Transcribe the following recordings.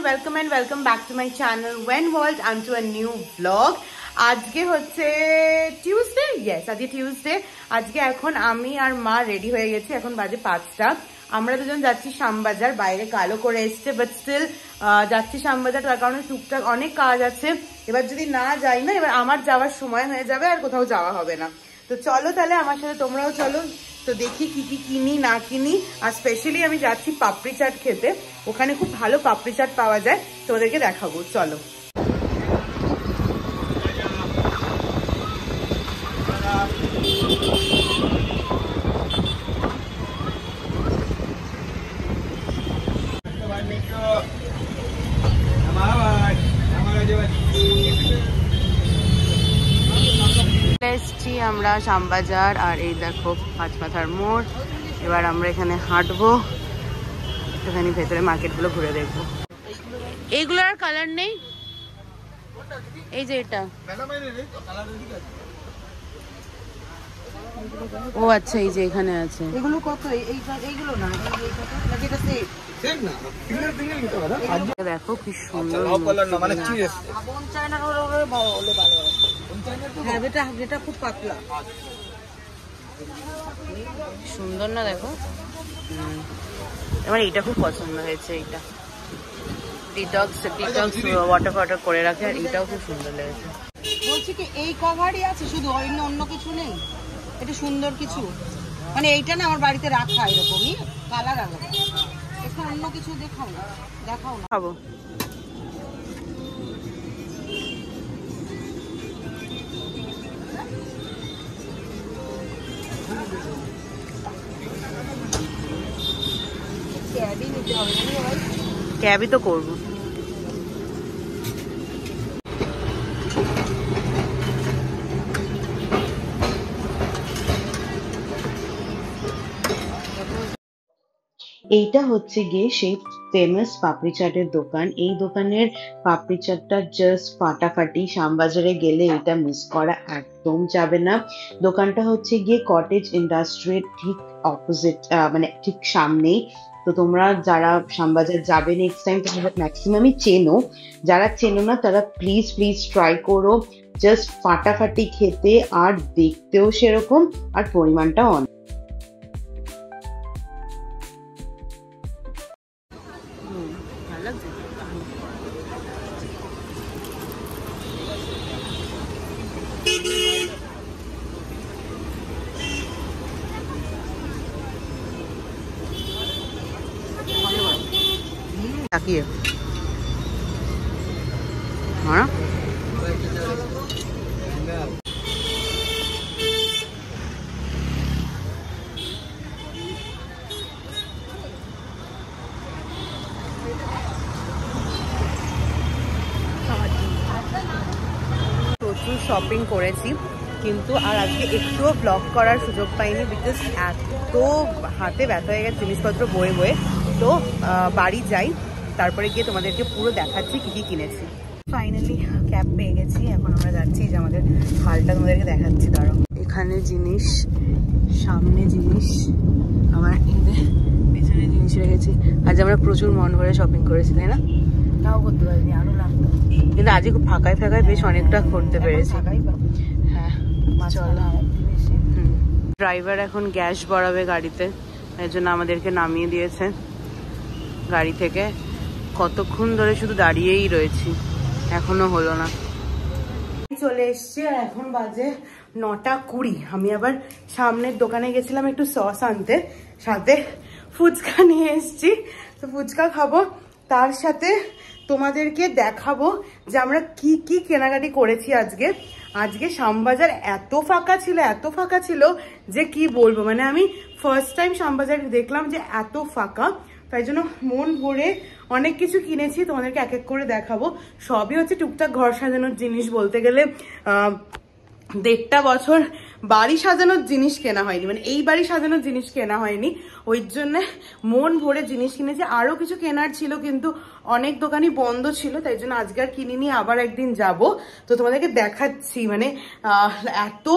and welcome back to my channel When World and to a new vlog. আজকে হচ্ছে Tuesday, yes আজকে Tuesday. আজকে এখন আমি আর মা রেডি হয়ে গেছি, এখন বাজে 5টা। আমরা দুজন যাচ্ছি শ্যামবাজার, বাইরে কালো করে এসছে বাট স্টিল যাচ্ছি শ্যামবাজার, তার কারণে টুকটাক অনেক কাজ আছে। এবার যদি না যাই না, এবার আমার যাওয়ার সময় হয়ে যাবে আর কোথাও যাওয়া হবে না। তো চলো তাহলে আমার সাথে তোমরাও চলো, তো দেখি কি কি কিনি না কিনি। আর স্পেশালি আমি যাচ্ছি পাপড়ি চাট খেতে, ওখানে খুব ভালো পাপড়ি চাট পাওয়া যায়, তোমাদেরকে দেখাবো। চলো এসছি আমরা শ্যামবাজার, আর এই দেখো পাঁচমাথার মোড়। এবার আমরা এখানে হাঁটবো, একটুখানি ভেতরে মার্কেটগুলো ঘুরে দেখবো। এইগুলোর আর কালার নেই, এই যে এটা, ও আচ্ছা এই যে এখানে আছে। এগুলো কত? এইগুলো না, দেখো কি সুন্দর, খুব পাতলা সুন্দর না, দেখো। আমার এইটা খুব পছন্দ হয়েছে, এইটা ডিটক্স ওয়াটার করে রাখে, আর এইটাও খুব সুন্দর লেগেছে। বলছি কি এই কভারই আছে শুধু, অন্য কিছু নেই? এটা সুন্দর কিছু, মানে এইটা না আমার বাড়িতে রাখা এরকমই, কালার আলাদা। এখন অন্য কিছু দেখাও না খাবো। ক্যাবই তো করবো। এইটা হচ্ছে গিয়ে সেই ফেমাস পাপড়ি চাটের দোকান। এই দোকানের পাপড়ি চাটটা জাস্ট ফাটাফাটি, শ্যামবাজারে গেলে এটা মিস করা একদম যাবে না। দোকানটা হচ্ছে গিয়ে কটেজ ইন্ডাস্ট্রির ঠিক অপোজিট, মানে ঠিক সামনেই। তো তোমরা যারা শ্যামবাজার যাবে নেক্সট টাইম, তোমরা ম্যাক্সিমামই চেনো, যারা চেনো না তারা প্লিজ ট্রাই করো। জাস্ট ফাটাফাটি খেতে, আর দেখতেও সেরকম, আর পরিমাণটা অনেক। তাকিয়ে হ্যাঁ, প্রচুর শপিং করেছি, কিন্তু আর আজকে একটুও ব্লগ করার সুযোগ পাইনি, বিকজ এত হাতে ব্যথা হয়ে গেছে জিনিসপত্র বয়ে বয়ে। তো বাড়ি যাই, তারপরে গিয়ে তোমাদেরকে পুরো দেখাচ্ছি কি কি কিনেছি। ফাইনালি ক্যাব পেয়ে গেছি, এখন আমরা যাচ্ছি, যে আমাদের হালটা তোমাদেরকে দেখাচ্ছি। দাঁড়াও, এখানে জিনিস, সামনে জিনিস, আবার পেছনে জিনিস রেখেছি। আজ আমরা প্রচুর মন ভরে শপিং করেছি, তাই না? তাও করতে পারিনি, আরো লাগতো, কিন্তু আজকে খুব ফাঁকায় বেশ অনেকটা করতে পেরেছি। হ্যাঁ চলো। ড্রাইভার এখন গ্যাস ভরাবে গাড়িতে, এর জন্য আমাদেরকে নামিয়ে দিয়েছে গাড়ি থেকে। কতক্ষণ ধরে শুধু দাঁড়িয়েই রয়েছি, এখনো হলো না। চলে এসছি, আর এখন বাজে 9:20। আমি আবার সামনের দোকানে গেছিলাম একটু সস আনতে, সাথে ফুচকা নিয়ে এসছি। তো ফুচকা খাবো, তার সাথে তোমাদেরকে দেখাবো যে আমরা কি কি কেনাকাটি করেছি আজকে শ্যামবাজার এত ফাঁকা ছিল যে কি বলবো। মানে আমি ফার্স্ট টাইম শ্যামবাজার দেখলাম যে এত ফাঁকা, তাই জন্য মন ভরে অনেক কিছু কিনেছি, তোমাদেরকে এক এক করে দেখাবো। সবই হচ্ছে টুকটাক ঘর সাজানোর জিনিস, বলতে গেলে 1.5 বছর বাড়ি সাজানোর জিনিস কেনা হয়নি, মানে এই বাড়ি সাজানোর জিনিস কেনা হয়নি, ওই জন্য মন ভরে জিনিস কিনেছি। আরো কিছু কেনার ছিল, কিন্তু অনেক দোকানই বন্ধ ছিল, তাই জন্য আজকে আর কিনিনি, আবার একদিন যাব। তো তোমাদেরকে দেখাচ্ছি, মানে এত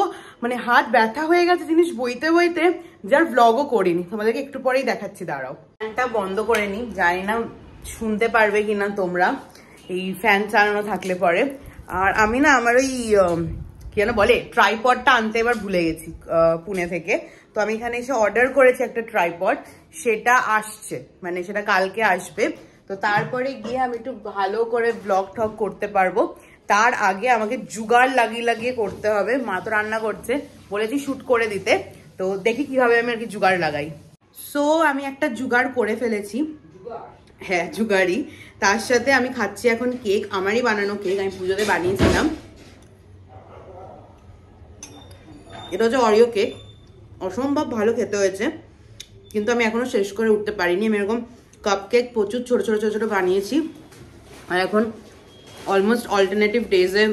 মানে হাত ব্যথা হয়ে গেছে জিনিস বইতে যার ব্লগও করিনি, তোমাদেরকে একটু পরেই দেখাচ্ছি। দাঁড়াও, ফ্যানটা বন্ধ করে নি, জানি না শুনতে পারবে কিনা তোমরা, এই ফ্যান চালানো থাকলে পরে। আর আমি না আমার ওই কি যেন বলে ট্রাইপডটা আনতে এবার ভুলে গেছি পুনে থেকে। তো আমি এখানে এসে অর্ডার করেছি একটা ট্রাইপড, সেটা আসছে, মানে সেটা কালকে আসবে। তো তারপরে গিয়ে আমি একটু ভালো করে ব্লগ ঠক করতে পারবো। তার আগে আমাকে জুগাড় লাগিয়ে লাগিয়ে করতে হবে। মা তো রান্না করছে, বলেছি শুট করে দিতে, তো দেখি কিভাবে আমি আর কি জুগাড় লাগাই। সো আমি একটা জুগাড় করে ফেলেছি, হ্যাঁ জুগাড়ি। তার সাথে আমি খাচ্ছি এখন কেক, আমারই বানানো কেক, আমি পুজোতে বানিয়েছিলাম। এটা হচ্ছে অরিও কেক, অসম্ভব ভালো খেতে হয়েছে, কিন্তু আমি এখনো শেষ করে উঠতে পারিনি। আমি এরকম কাপ কেক প্রচুর ছোট ছোট ছোট ছোট বানিয়েছি, আর এখন অলমোস্ট অল্টারনেটিভ ডেজে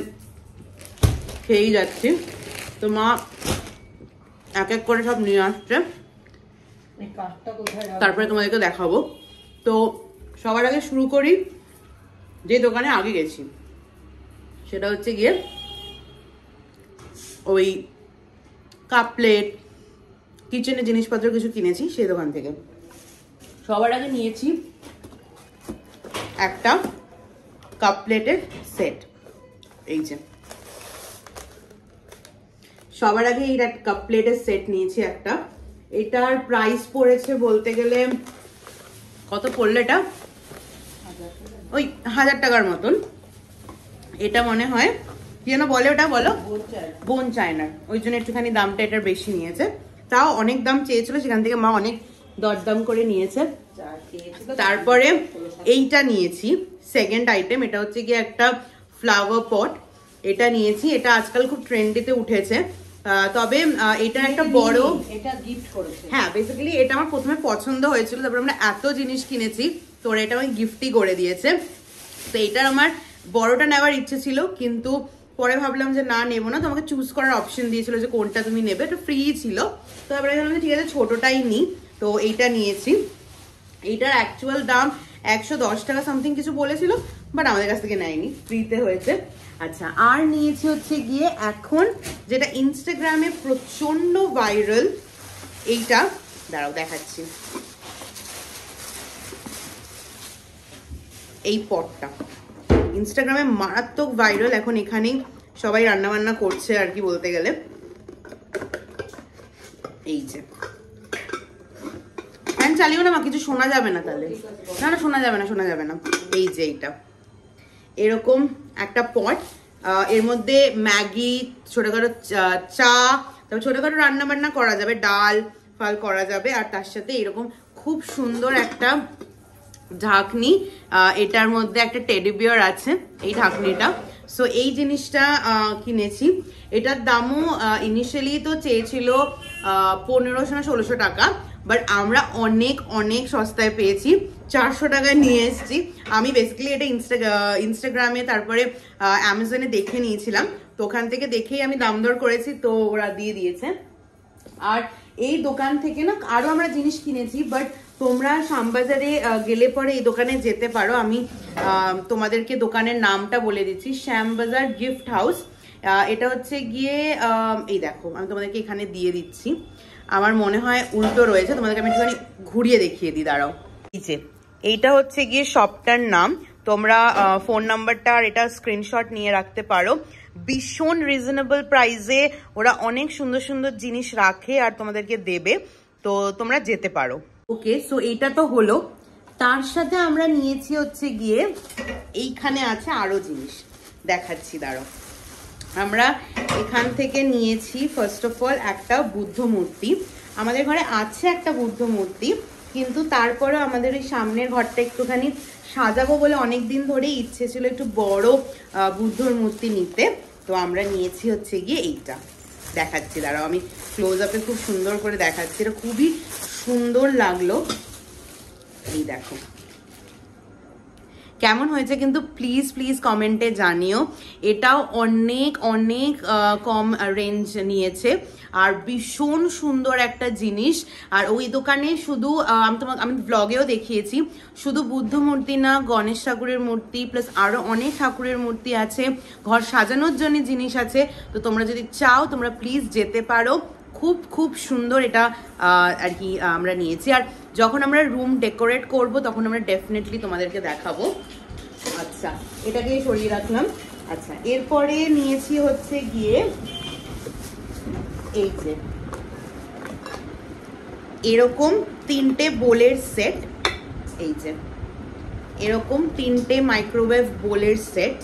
খেয়েই যাচ্ছি। তো মা এক এক করে সব নিয়ে আসছে, তারপরে তোমাদেরকে দেখাবো। তো সবার আগে শুরু করি যে দোকানে আগে গেছি, সেটা হচ্ছে গিয়ে ওই কাপ প্লেট, কিচেনের জিনিসপত্র কিছু কিনেছি সেই দোকান থেকে। সবার আগে নিয়েছি একটা কাপ প্লেটের সেট, এই যে সবার আগে এই কাপ প্লেটের সেট নিয়েছি একটা। এটার প্রাইস পড়েছে বলতে গেলে, কত পড়লো এটা, ওই 1000 টাকার মতন। এটা মনে হয় কি যেন বলে, ওটা বলো বোন চায়নার, ওই জন্য একটুখানি দামটা এটার বেশি নিয়েছে। তাও অনেক দাম চেয়েছিল, সেখান থেকে মা অনেক দরদাম করে নিয়েছে। তারপরে এইটা নিয়েছি সেকেন্ড আইটেম, এটা হচ্ছে গিয়ে একটা ফ্লাওয়ার পট, এটা নিয়েছি। এটা আজকাল খুব ট্রেন্ডিতে উঠেছে, তবে এটা একটা বড়, এটা গিফট করেছে। হ্যাঁ বেসিক্যালি এটা আমার প্রথমে পছন্দ হয়েছিল, তারপরে আমরা এত জিনিস কিনেছি, তো এটা আমাকে গিফটই করে দিয়েছে। তো এটার আমার বড়টা নেওয়ার ইচ্ছে ছিল, কিন্তু পরে ভাবলাম যে না নেবো না। তো আমাকে চুজ করার অপশন দিয়েছিল যে কোনটা তুমি নেবে, এটা ফ্রি ছিল। তো তারপরে ভাবলাম ঠিক আছে ছোটটাই নিই, তো এইটা নিয়েছি। এইটার অ্যাকচুয়াল দাম 110 টাকা সামথিং কিছু বলেছিল, বাট আমাদের কাছ থেকে নেয়নি, ফ্রিতে হয়েছে। আচ্ছা, আর নিয়েছি হচ্ছে গিয়ে এখন যেটা ইনস্টাগ্রামে প্রচন্ড ভাইরাল, এইটা দাঁড়াও দেখাচ্ছি, এই পটটা ইনস্টাগ্রামে মারাত্মক ভাইরাল এখন। এখানেই সবাই রান্না বান্না করছে আর কি বলতে গেলে। এই যে ফ্যান চালিও না মা, কিছু শোনা যাবে না তাহলে, না না শোনা যাবে না, শোনা যাবে না। এই যে এইটা এরকম একটা পট, এর মধ্যে ম্যাগি, ছোটখাটো চা, তারপর ছোটখাটো রান্না বান্না করা যাবে, ডাল ফাল করা যাবে। আর তার সাথে এরকম খুব সুন্দর একটা ঢাকনি, এটার মধ্যে একটা টেডি বিয়ার আছে এই ঢাকনিটা। সো এই জিনিসটা কিনেছি। এটার দামও ইনিশিয়ালি তো চেয়েছিল 1500 না 1600 টাকা, বাট আমরা অনেক অনেক সস্তায় পেয়েছি, 400 টাকায় নিয়ে এসেছি। আমি বেসিক্যালি এটা ইনস্টাগ্রামে তারপরে অ্যামাজনে দেখে নিয়েছিলাম, তো ওখান থেকে দেখেই আমি দাম দর করেছি, তো ওরা দিয়ে দিয়েছে। আর এই দোকান থেকে না আরো আমরা জিনিস কিনেছি, বাট তোমরা শ্যামবাজারে গেলে পরে এই দোকানে যেতে পারো। আমি তোমাদেরকে দোকানের নামটা বলে দিচ্ছি, শ্যামবাজার গিফট হাউস। এটা হচ্ছে গিয়ে এই দেখো, আমি তোমাদেরকে এখানে দিয়ে দিচ্ছি, আমার মনে হয় উল্টো রয়েছে, তোমাদেরকে আমি একটুখানি ঘুরিয়ে দেখিয়ে দিই, দাঁড়াও। এইটা হচ্ছে গিয়ে শপটার নাম, তোমরা ফোন নাম্বারটা আর এটা স্ক্রিনশট নিয়ে রাখতে পারো। ভীষণ রিজনেবল প্রাইসে ওরা অনেক সুন্দর সুন্দর জিনিস রাখে আর তোমাদেরকে দেবে, তো তোমরা যেতে পারো। ওকে, সো এইটা তো হলো। তার সাথে আমরা নিয়েছি হচ্ছে গিয়ে, এইখানে আছে আরো জিনিস দেখাচ্ছি, দাঁড়াও। আমরা এখান থেকে নিয়েছি ফার্স্ট অফ অল একটা বুদ্ধ মূর্তি। আমাদের ঘরে আছে একটা বুদ্ধ মূর্তি, কিন্তু তারপরে আমাদের ওই সামনের ঘরটা একটুখানি সাজাবো বলে অনেক দিন ধরেই ইচ্ছে ছিল একটু বড় বুদ্ধর মূর্তি নিতে। তো আমরা নিয়েছি হচ্ছে গিয়ে এইটা, দেখাচ্ছি দাঁড়াও, আমি ক্লোজ আপে খুব সুন্দর করে দেখাচ্ছি, এটা খুবই সুন্দর লাগলো। এই দেখো কেমন হয়েছে কিন্তু প্লিজ প্লিজ কমেন্টে জানিও। এটাও অনেক অনেক কম রেঞ্জ নিয়েছে, আর ভীষণ সুন্দর একটা জিনিস। আর ওই দোকানে শুধু আমি ব্লগেও দেখিয়েছি, শুধু বুদ্ধ মূর্তি না, গণেশ ঠাকুরের মূর্তি প্লাস আরো অনেক ঠাকুরের মূর্তি আছে, ঘর সাজানোর জন্য জিনিস আছে। তো তোমরা যদি চাও তোমরা প্লিজ যেতে পারো, খুব খুব সুন্দর এটা আর কি আমরা নিয়েছি। আর যখন আমরা রুম ডেকোরেট করব তখন আমরা ডেফিনেটলি তোমাদেরকে দেখাবো। আচ্ছা, এটাকে সরিয়ে রাখলাম। আচ্ছা, এরপরে নিয়েছি হচ্ছে গিয়ে এই যে এরকম 3টে বোলের সেট, এই যে এরকম 3টে মাইক্রোওয়েভ বোলের সেট।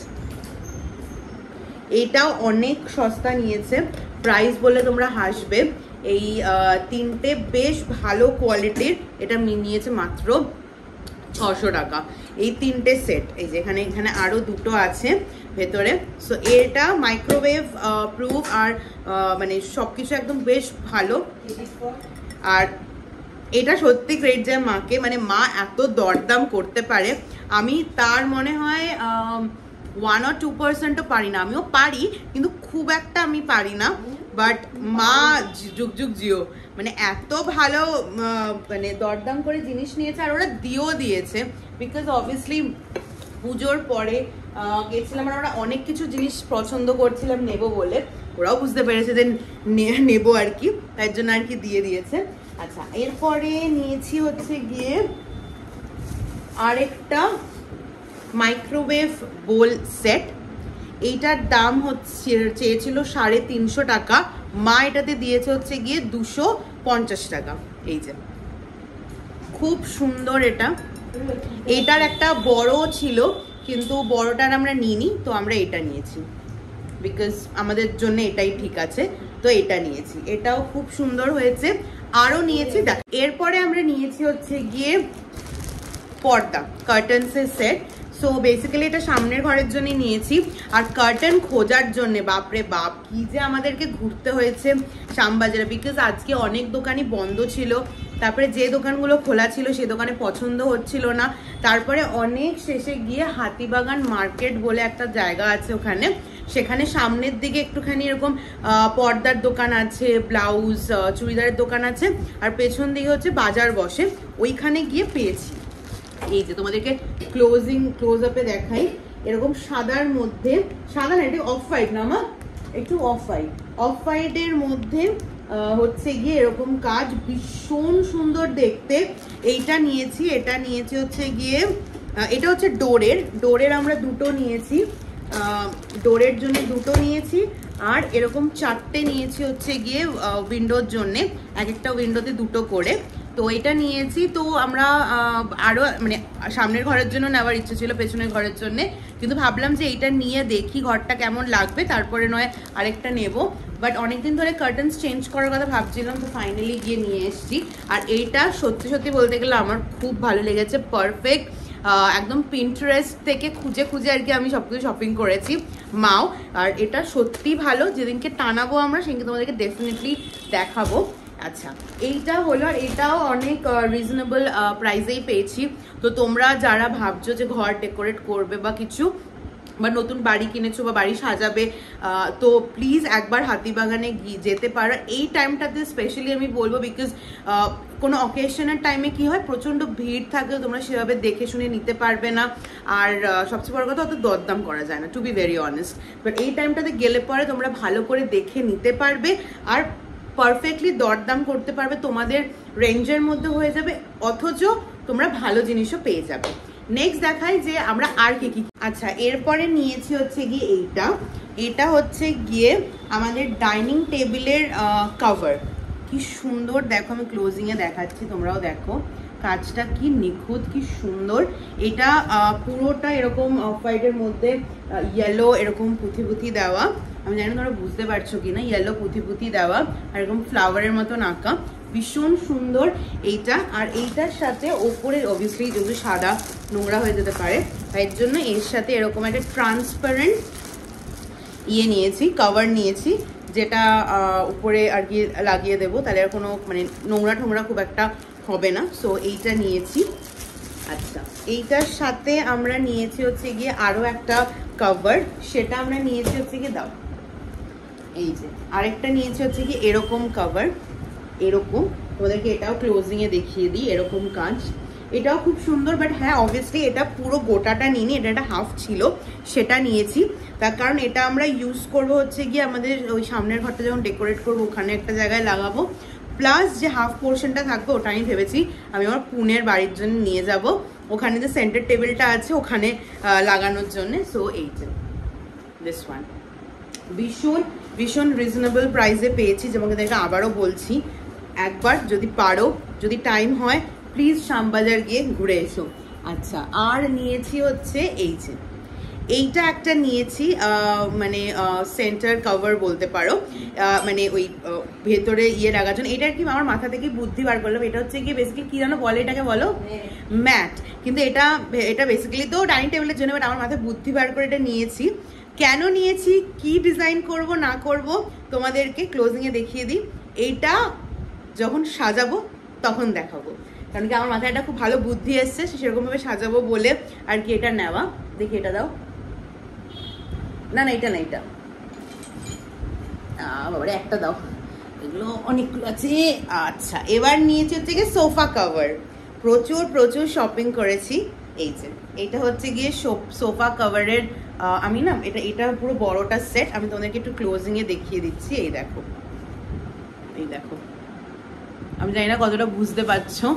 এটাও অনেক সস্তা নিয়েছে, প্রাইস বলে তোমরা হাসবে। এই 3টে বেশ ভালো কোয়ালিটির, এটা নিয়েছে মাত্র 600 টাকা এই 3টে সেট। এই যে এখানে আরো দুটো আছে ভেতরে। সো এটা মাইক্রোওয়েভ প্রুফ আর মানে সবকিছু একদম বেশ ভালো। আর এটা সত্যি গ্রেট যায় মাকে, মানে মা এত দরদাম করতে পারে। আমি তার মনে হয় 1 or 2% পারি না, আমিও পারি কিন্তু খুব একটা আমি পারি না, বাট মা যুগ যুগ জিও, মানে এত ভালো মানে দরদাম করে জিনিস নিয়েছে। আর ওরা দিয়েছে বিকজ অবভিয়াসলি পুজোর পরে গেছিলাম আর ওরা অনেক কিছু জিনিস পছন্দ করছিলাম নেব বলে, ওরাও বুঝতে পেরেছে যে নেবো আর কি, তাই জন্য আর কি দিয়ে দিয়েছে। আচ্ছা, এরপরে নিয়েছি হচ্ছে গিয়ে আরেকটা মাইক্রোওয়েভ বোল সেট। এইটার দাম হচ্ছে চেয়েছিল 350 টাকা, মা এটাতে দিয়েছে হচ্ছে গিয়ে 250 টাকা। এই যে খুব সুন্দর এটা। এটার একটা বড় ছিল কিন্তু বড়টার আমরা নিইনি, তো আমরা এটা নিয়েছি বিকজ আমাদের জন্য এটাই ঠিক আছে, তো এটা নিয়েছি। এটাও খুব সুন্দর হয়েছে। আরো নিয়েছি, এরপরে আমরা নিয়েছি হচ্ছে গিয়ে পর্দা, কার্টেন্সের সেট। সো বেসিক্যালি এটা সামনের ঘরের জন্য নিয়েছি। আর কার্টেন খোঁজার জন্য বাপরে বাপ কি যে আমাদেরকে ঘুরতে হয়েছে শ্যামবাজারে, বিকজ আজকে অনেক দোকানই বন্ধ ছিল। তারপরে যে দোকানগুলো খোলা ছিল সে দোকানে পছন্দ হচ্ছিল না। তারপরে অনেক শেষে গিয়ে হাতিবাগান মার্কেট বলে একটা জায়গা আছে ওখানে, সেখানে সামনের দিকে একটুখানি এরকম পর্দার দোকান আছে, ব্লাউজ চুড়িদারের দোকান আছে, আর পেছন দিকে হচ্ছে বাজার বসে, ওইখানে গিয়ে পেয়েছি। এই যে তোমাদেরকে ক্লোজ আপে দেখাই, এরকম সাদার মধ্যে, সাদা না এটা অফ হোয়াইট না মা, একটু অফ হোয়াইটের মধ্যে হচ্ছে গিয়ে এরকম কাজ, ভীষণ সুন্দর দেখতে। এইটা নিয়েছি, এটা নিয়েছি হচ্ছে গিয়ে, এটা হচ্ছে ডোরের আমরা দুটো নিয়েছি, ডোরের জন্য দুটো নিয়েছি। আর এরকম 4টে নিয়েছি হচ্ছে গিয়ে উইন্ডোর জন্যে, এক একটা উইন্ডোতে দুটো করে। তো এটা নিয়েছি। তো আমরা আরো মানে সামনের ঘরের জন্য নেওয়ার ইচ্ছে ছিল, পেছনের ঘরের জন্য, কিন্তু ভাবলাম যে এইটা নিয়ে দেখি ঘরটা কেমন লাগবে, তারপরে নয় আরেকটা নেব। বাট অনেকদিন ধরে কার্টেন্স চেঞ্জ করার কথা ভাবছিলাম, তো ফাইনালি গিয়ে নিয়ে এসেছি। আর এইটা সত্যি সত্যি বলতে গেলে আমার খুব ভালো লেগেছে, পারফেক্ট। একদম পিন্টারেস্ট থেকে খুঁজে আর কি আমি সবকিছু শপিং করেছি, মাও। আর এটা সত্যি ভালো, যেদিনকে টানাবো আমরা সেদিনকে তোমাদেরকে ডেফিনেটলি দেখাবো। আচ্ছা, এইটা হলো, আর এটাও অনেক রিজনেবল প্রাইসেই পেয়েছি। তো তোমরা যারা ভাবছো যে ঘর ডেকোরেট করবে বা কিছু, বা নতুন বাড়ি কিনেছো বা বাড়ি সাজাবে, তো প্লিজ একবার হাতিবাগানে যেতে পারো এই টাইমটাতে স্পেশালি আমি বলবো, বিকজ কোনো অকেশনের টাইমে কি হয়, প্রচণ্ড ভিড় থাকে, তোমরা সেভাবে দেখে শুনে নিতে পারবে না। আর সবচেয়ে বড় কথা, অত দরদাম করা যায় না, to be very honest. But এই টাইমটাতে গেলে পরে তোমরা ভালো করে দেখে নিতে পারবে, আর পারফেক্টলি দরদাম করতে পারবে, তোমাদের রেঞ্জের মধ্যে হয়ে যাবে, অথচ তোমরা ভালো জিনিসও পেয়ে যাবে। নেক্সট দেখাই যে আমরা আর কি। আচ্ছা, এরপরে নিয়েছি হচ্ছে গিয়ে এটা হচ্ছে গিয়ে আমাদের ডাইনিং টেবিলের কভার। কি সুন্দর দেখো, আমি ক্লোজিংয়ে দেখাচ্ছি, তোমরাও দেখো কাজটা কি নিখুঁত, কি সুন্দর। এটা পুরোটা এরকম অফ হোয়াইটের মধ্যে ইয়েলো এরকম পুঁথি দেওয়া, আমি জানি তোমরা বুঝতে পারছো কিনা, ইয়েলো পুঁথি দেওয়া, আর এরকম ফ্লাওয়ারের মতন আঁকা, ভীষণ সুন্দর এইটা। আর এইটার সাথে ওপরে অবভিয়াসলি যেহেতু সাদা নোংরা হয়ে যেতে পারে, তাই জন্য এর সাথে এরকম একটা ট্রান্সপারেন্ট নিয়েছি, কভার নিয়েছি, যেটা উপরে আর কি লাগিয়ে দেবো, তাহলে আর কোনো মানে নোংরা ঠোংরা খুব একটা হবে না। সো এইটা নিয়েছি। আচ্ছা, এইটার সাথে আমরা নিয়েছি হচ্ছে গিয়ে আরো একটা কভার, সেটা আমরা নিয়েছি হচ্ছে গিয়ে দাও, এই যে আরেকটা নিয়েছি হচ্ছে গিয়ে এরকম কভার, এরকম তোমাদেরকে এটাও ক্লোজিং এ দেখিয়ে দিই, এরকম কাজ, এটাও খুব সুন্দর। বাট হ্যাঁ, অবভিয়াসলি এটা পুরো গোটাটা নিইনি, এটা একটা হাফ ছিল, সেটা নিয়েছি। তার কারণ এটা আমরা ইউজ করবো হচ্ছে গিয়ে আমাদের ওই সামনের ঘরটা যখন ডেকোরেট করবো ওখানে একটা জায়গায় লাগাবো, প্লাস যে হাফ পোর্শনটা থাকবে ওটা আমি ভেবেছি আমি আমার পুনের বাড়ির জন্য নিয়ে যাব, ওখানে যে সেন্টার টেবিলটা আছে ওখানে লাগানোর জন্য। সো এই যে দিস ওয়ান ভীষণ ভীষণ রিজনেবল প্রাইসে পেয়েছি, যেমন দেখে আবারও বলছি, একবার যদি পারো, যদি টাইম হয়, প্লিজ শ্যামবাজার গিয়ে ঘুরে এসো। আচ্ছা, আর নিয়েছি হচ্ছে এই যে এইটা একটা নিয়েছি, মানে সেন্টার কভার বলতে পারো, মানে ওই ভেতরে ইয়ে রাখার জন্য। এটা কি আমার মাথা থেকে বুদ্ধি বার করলাম, এটা হচ্ছে কি বেসিক্যালি কি জানো বলে, এটাকে বলো ম্যাট, কিন্তু এটা বেসিক্যালি তো ডাইনিং টেবিলের জন্য, বাট আমার মাথায় বুদ্ধি বার করে এটা নিয়েছি। কেন নিয়েছি, কি ডিজাইন করব না করব তোমাদেরকে ক্লোজিংয়ে দেখিয়ে দিই, এইটা যখন সাজাবো তখন দেখাবো, কারণ কি আমার মাথায় একটা খুব ভালো বুদ্ধি এসছে, সেরকমভাবে সাজাবো বলে আর কি এটা নেওয়া। দেখি এটা দাও, না না এটা না, এটা বাবারে একটা দাও, এগুলো অনেকগুলো আছে। আচ্ছা, এবার নিয়েছি হচ্ছে গিয়ে সোফা কভার, প্রচুর প্রচুর শপিং করেছি। এই যে এটা হচ্ছে গিয়ে সোফা কভারের, আমি না এটা পুরো বড়টা সেট, আমি তোমাদেরকে একটু ক্লোজিং এ দেখিয়ে দিচ্ছি। এই দেখো, এই দেখো, আমি জানি না কতটা বুঝতে পারছো,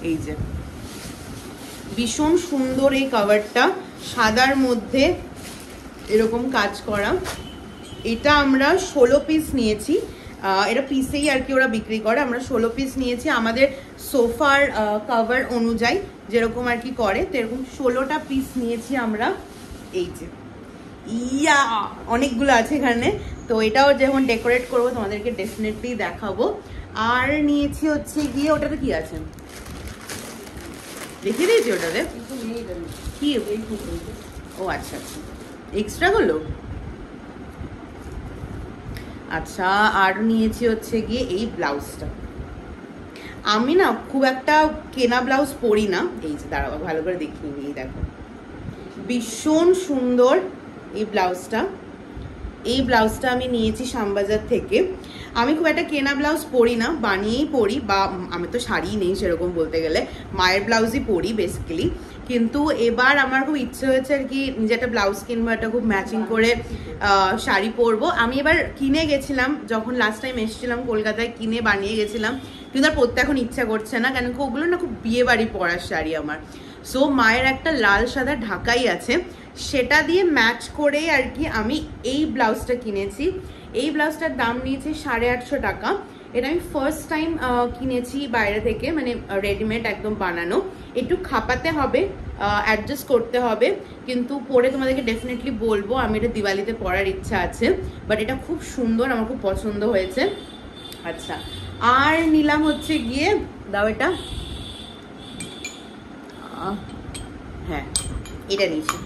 এই যে ভীষণ সুন্দর এই কভারটা, সাদার মধ্যে এরকম কাজ করা। এটা আমরা 16 পিস নিয়েছি, এটা পিসেই আর কি ওরা বিক্রি করে, আমরা 16 পিস নিয়েছি আমাদের সোফার কভার অনুযায়ী যেরকম আর কি করে, তো এরকম 16টা পিস নিয়েছি আমরা। এই যে ইয়া অনেকগুলো আছে এখানে, তো এটাও যখন ডেকোরেট করবো তোমাদেরকে ডেফিনেটলি দেখাবো। আর নিয়েছি হচ্ছে গিয়ে, ওটাতে কি আছে দেখিয়ে দিয়েছি, ওটাতে কি, ও আচ্ছা আচ্ছা এক্সট্রা গুলো। আচ্ছা, আর নিয়েছি হচ্ছে গিয়ে এই ব্লাউজটা, আমি না খুব একটা কেনা ব্লাউজ পরি না, এই যে দাঁড়াও ভালো করে দেখিয়ে নিই, দেখো ভীষণ সুন্দর এই ব্লাউজটা। এই ব্লাউজটা আমি নিয়েছি শ্যামবাজার থেকে। আমি খুব একটা কেনা ব্লাউজ পরি না, বানিয়েই পরি, বা আমি তো শাড়িই নেই সেরকম বলতে গেলে, মায়ের ব্লাউজই পরি বেসিক্যালি। কিন্তু এবার আমার খুব ইচ্ছে হয়েছে আর কি নিজে একটা ব্লাউজ কিনবো, একটা খুব ম্যাচিং করে শাড়ি পরবো। আমি এবার কিনে গেছিলাম, যখন লাস্ট টাইম এসেছিলাম কলকাতায়, কিনে বানিয়ে গেছিলাম, কিন্তু আর পরতে এখন ইচ্ছা করছে না, কেন কি ওগুলো না খুব বিয়ে বাড়ি পরার শাড়ি আমার। সো মায়ের একটা লাল সাদা ঢাকাই আছে, সেটা দিয়ে ম্যাচ করে আর কি আমি এই ব্লাউজটা কিনেছি। এই ব্লাউজটার দাম নিয়েছে 850 টাকা। এটা আমি ফার্স্ট টাইম কিনেছি বাইরে থেকে, মানে রেডিমেড একদম বানানো, একটু খাপাতে হবে, অ্যাডজাস্ট করতে হবে, কিন্তু পরে তোমাদেরকে ডেফিনেটলি বলবো। আমি এটা দিওয়ালিতে পরার ইচ্ছা আছে, বাট এটা খুব সুন্দর, আমার খুব পছন্দ হয়েছে। আচ্ছা, আর নিলাম হচ্ছে গিয়ে, দাও এটা, হ্যাঁ এটা নিয়েছি,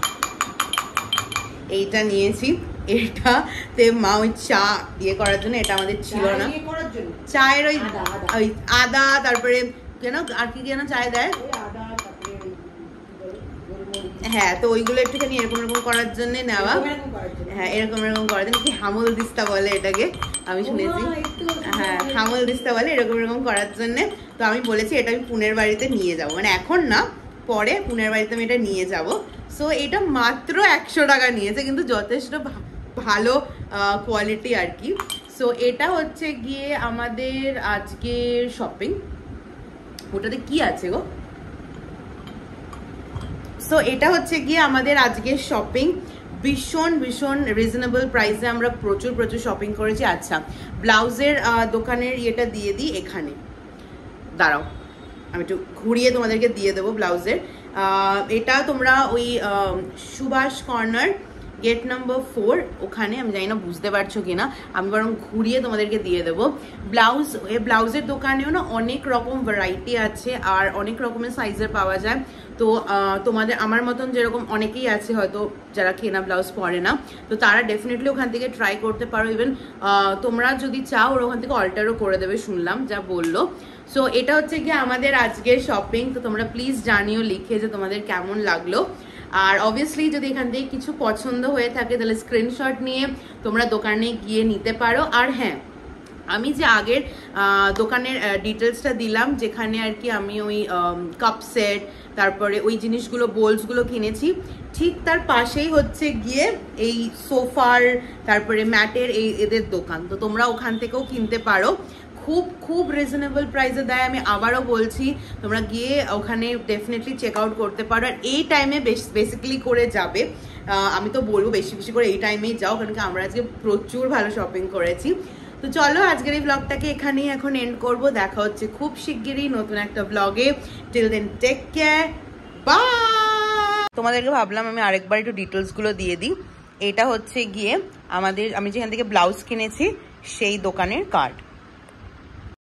এইটা নিয়েছি। এটাতে মা ওই চা ইয়ে করার জন্য, এটা আমাদের ছিল না, চায়ের ওই আদা, তারপরে কেন আর কি যেন চায় দেয়, হ্যাঁ, তো ওইগুলো একটুখানি এরকম এরকম করার জন্য নেওয়া। হ্যাঁ, এরকম এরকম করার জন্য, কি হামল দিস্তা বলে এটাকে, আমি শুনেছি, হ্যাঁ হামল দিস্তা বলে, এরকম এরকম করার জন্য। তো আমি বলেছি এটা আমি পুনের বাড়িতে নিয়ে যাবো, মানে এখন না, পরে পুনের বাড়িতে আমি এটা নিয়ে যাব। সো এটা মাত্র 100 টাকা নিয়েছে, কিন্তু যথেষ্ট ভালো কোয়ালিটি আর কি। সো এটা হচ্ছে গিয়ে আমাদের আজকের শপিং। ওটাতে কি আছে গো? সো এটা হচ্ছে গিয়ে আমাদের আজকের শপিং, ভীষণ ভীষণ রিজনেবল প্রাইসে আমরা প্রচুর প্রচুর শপিং করেছি। আচ্ছা, ব্লাউজের দোকানের ইয়েটা দিয়ে দিই এখানে, দাঁড়াও আমি একটু ঘুরিয়ে তোমাদেরকে দিয়ে দেবো ব্লাউজের। এটা তোমরা ওই সুভাষ কর্নার গেট নাম্বার 4 ওখানে, আমি জানি না বুঝতে পারছো কিনা, আমি বরং ঘুরিয়ে তোমাদেরকে দিয়ে দেবো। ব্লাউজের দোকানেও না অনেক রকম ভ্যারাইটি আছে, আর অনেক রকমের সাইজের পাওয়া যায়। তো তোমাদের আমার মতন যেরকম অনেকেই আছে হয়তো যারা কেনা ব্লাউজ পরে না, তো তারা ডেফিনেটলি ওখান থেকে ট্রাই করতে পারো। ইভেন তোমরা যদি চাও ওর ওখান থেকে অল্টারও করে দেবে, শুনলাম যা বললো। সো এটা হচ্ছে গিয়ে আমাদের আজকের শপিং। তো তোমরা প্লিজ জানিও লিখে যে তোমাদের কেমন লাগলো। আর অবভিয়াসলি যদি এখান থেকে কিছু পছন্দ হয়ে থাকে তাহলে স্ক্রিনশট নিয়ে তোমরা দোকানে গিয়ে নিতে পারো। আর হ্যাঁ, আমি যে আগের দোকানের ডিটেলসটা দিলাম, যেখানে আর কি আমি ওই কাপ সেট, তারপরে ওই জিনিসগুলো বোলসগুলো কিনেছি, ঠিক তার পাশেই হচ্ছে গিয়ে এই সোফার, তারপরে ম্যাটের এদের দোকান। তো তোমরা ওখান থেকেও কিনতে পারো। খুব খুব রিজনেবল প্রাইসে দেয়। আমি আবারও বলছি, তোমরা গিয়ে ওখানে ডেফিনেটলি চেক আউট করতে পারো। আর এই টাইমে বেসিক্যালি করে যাবে, আমি তো বলবো বেশি বেশি করে এই টাইমেই যাও, কারণ কি আমরা আজকে প্রচুর ভালো শপিং করেছি। তো চলো আজকের এই ব্লগটাকে এখানেই এখন এন্ড করব। দেখা হচ্ছে খুব শিগগিরই নতুন একটা ব্লগে। Till then take care, bye. তোমাদেরকে ভাবলাম আমি আরেকবার একটু ডিটেলসগুলো দিয়ে দিই। এটা হচ্ছে গিয়ে আমি যেখান থেকে ব্লাউজ কিনেছি সেই দোকানের কার্ড।